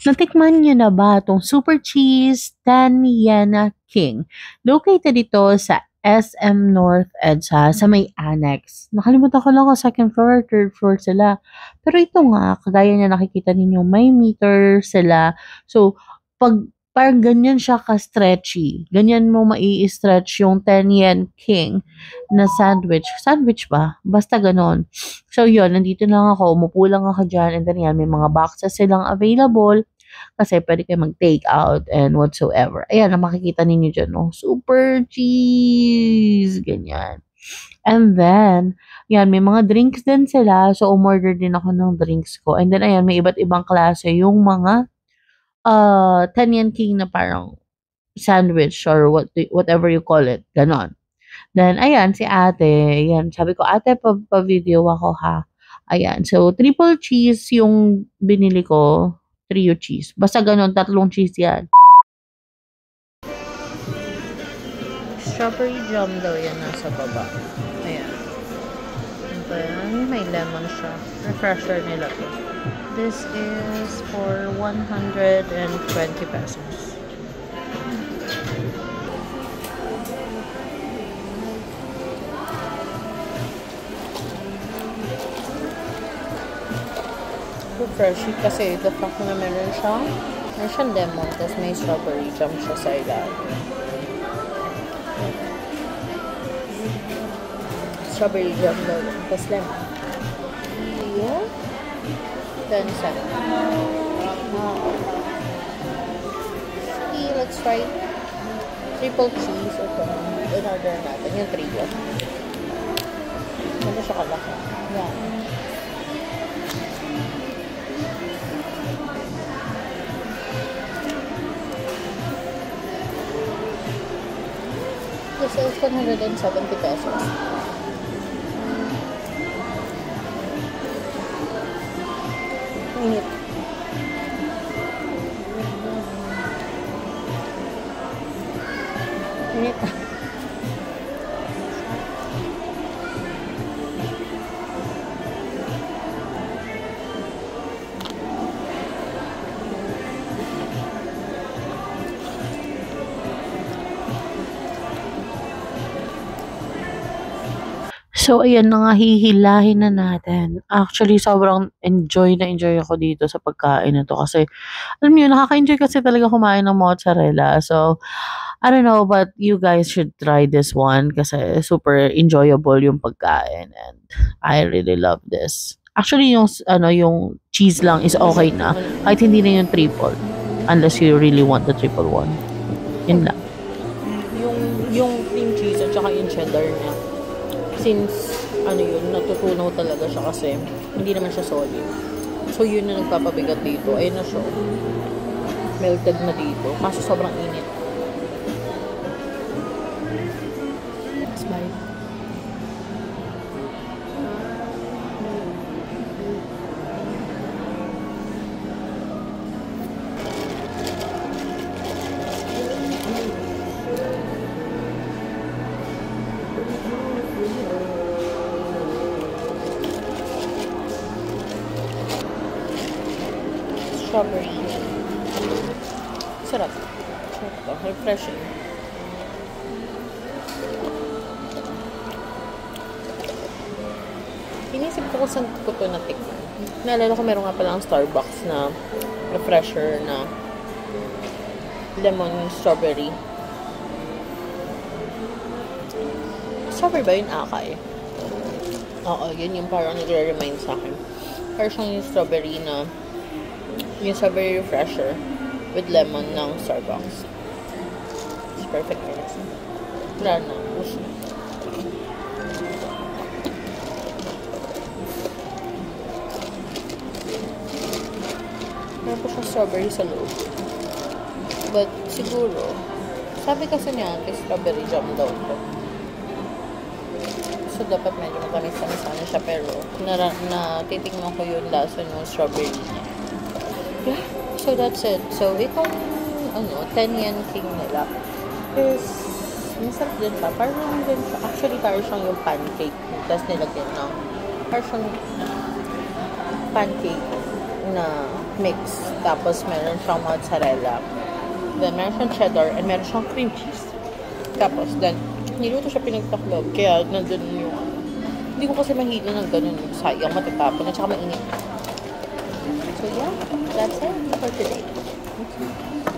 Natikman niyo na ba itong Super Cheese Tan Yana King? Located ito sa SM North EDSA sa may annex. Nakalimutan ko lang kung second floor or third floor sila. Pero ito nga, kagaya niya nakikita ninyo, may meter sila. So, parang ganyan siya ka-stretchy. Ganyan mo mai-stretch yung 10 yen king na sandwich. Sandwich ba? Basta ganon. So, yun, nandito lang ako. Umupo lang ako dyan. And then yan, may mga boxes silang available. Kasi pwede kayo mag-take out and whatsoever. Ayan, ang makikita ninyo dyan, no? Super cheese! Ganyan. And then, yan, may mga drinks din sila. So, umorder din ako ng drinks ko. And then, ayan, may iba't ibang klase yung mga 10 yen king na parang sandwich or whatever you call it. Ganon. Then, ayan, si ate. Ayan, sabi ko, ate, pa-video ako ha. Ayan. So, triple cheese yung binili ko. Trio cheese. Basta ganon, 3 cheese yan. Strawberry jam daw yan nasa baba. Ayan. And then, may lemon siya. Refresher nila to. This is for 120 pesos. Refreshing kasi the fact na meron siyang lemon, tapos may strawberry jam siya sa ilalim. Strawberry jam daw, tapos lemon. Yeah. 10 seconds. Okay, let's try triple cheese. Ito, in-order natin yung trio. Ano siya kalaki? Yeah. This is 170 pesos. Init. Init. So, ayan na nga, hihilahin na natin. Actually, sobrang enjoy ako dito sa pagkain na to. Kasi, alam niyo, nakaka-enjoy kasi talaga kumain ng mozzarella. So, I don't know, but you guys should try this one kasi super enjoyable yung pagkain. And I really love this. Actually, yung cheese lang is okay na. Kahit hindi na yung triple. Unless you really want the triple one. Yun lang. Yung cream cheese at saka yung cheddar niya. Since, natutunaw talaga siya kasi hindi naman siya solid. So, yun na nagpapabigat dito. Ayun na siya. Melted na dito. Kaso sobrang init. Smile. Strawberry. Sarap. Sarap. Refreshing. Inisip ko kung saan ko ito natikman. Naalala ko meron nga palang Starbucks na refresher na lemon strawberry. Strawberry ba yun? Akay? Oo, yun yung parang nagre-remind sa akin. Pero siyang yung strawberry na yung strawberry refresher with lemon ng Starbucks. It's perfect for us. Wala na. Push na. Meron po siyang strawberry sa loob. But siguro, sabi kasi niya, strawberry jam daw ito. So, dapat medyo matamis-tamis siya. Pero, natitingnan ko yung lasa ng strawberry niya. Yeah, so that's it. So, itong, 10 yen king nila is, masarap din pa. Parang din siya. Actually, parang siyang yung pancake. Tapos nilagyan ng, parang siyang pancake na mix. Tapos, meron siyang mozzarella. Then, meron siyang cheddar and meron siyang cream cheese. Tapos, then, niluto siya pinagtaklob. Kaya, nandun yung hindi ko kasi mahilo ng ganun. Sayang, matatapon. At saka mainit. So, yeah. That's it for today. Okay.